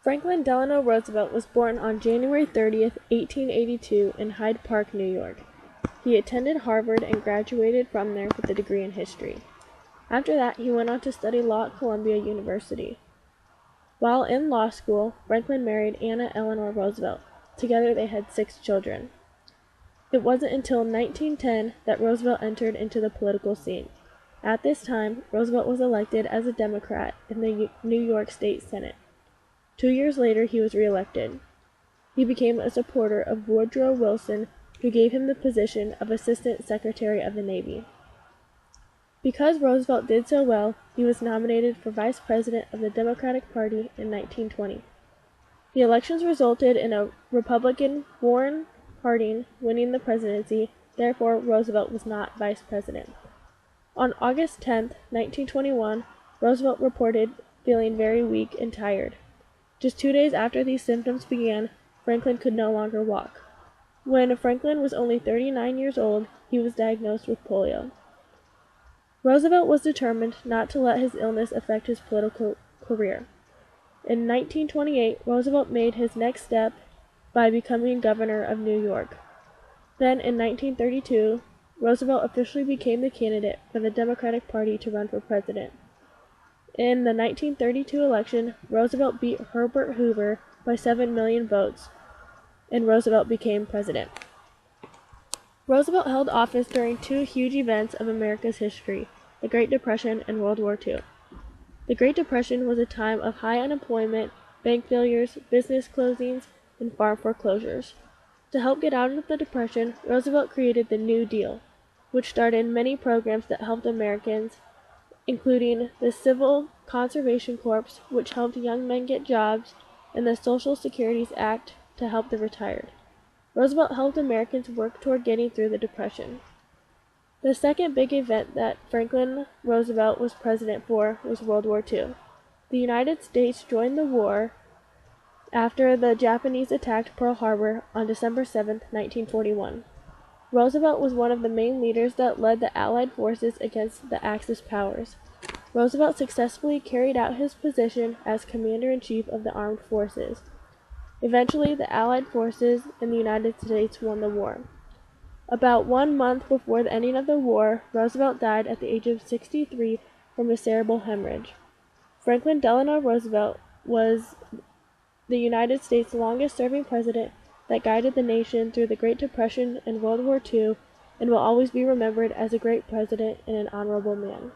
Franklin Delano Roosevelt was born on January 30th, 1882 in Hyde Park, New York. He attended Harvard and graduated from there with a degree in history. After that, he went on to study law at Columbia University. While in law school, Franklin married Anna Eleanor Roosevelt. Together they had 6 children. It wasn't until 1910 that Roosevelt entered into the political scene. At this time, Roosevelt was elected as a Democrat in the New York State Senate. 2 years later, he was reelected. He became a supporter of Woodrow Wilson, who gave him the position of Assistant Secretary of the Navy. Because Roosevelt did so well, he was nominated for Vice President of the Democratic Party in 1920. The elections resulted in a Republican, Warren Harding, winning the presidency. Therefore, Roosevelt was not vice president. On August 10, 1921, Roosevelt reported feeling very weak and tired. Just 2 days after these symptoms began, Franklin could no longer walk. When Franklin was only 39 years old, he was diagnosed with polio. Roosevelt was determined not to let his illness affect his political career. In 1928, Roosevelt made his next step by becoming governor of New York. Then, in 1932, Roosevelt officially became the candidate for the Democratic Party to run for president. In the 1932 election, Roosevelt beat Herbert Hoover by 7 million votes, and Roosevelt became president. Roosevelt held office during 2 huge events of America's history, the Great Depression and World War II. The Great Depression was a time of high unemployment, bank failures, business closings, and farm foreclosures. To help get out of the Depression, Roosevelt created the New Deal, which started many programs that helped Americans, including the Civil Conservation Corps, which helped young men get jobs, and the Social Security Act to help the retired. Roosevelt helped Americans work toward getting through the Depression. The second big event that Franklin Roosevelt was president for was World War II. The United States joined the war after the Japanese attacked Pearl Harbor on December 7, 1941. Roosevelt was one of the main leaders that led the Allied forces against the Axis powers. Roosevelt successfully carried out his position as Commander-in-Chief of the Armed Forces. Eventually, the Allied forces in the United States won the war. About 1 month before the ending of the war, Roosevelt died at the age of 63 from a cerebral hemorrhage. Franklin Delano Roosevelt was the United States' longest-serving president that guided the nation through the Great Depression and World War II, and will always be remembered as a great president and an honorable man.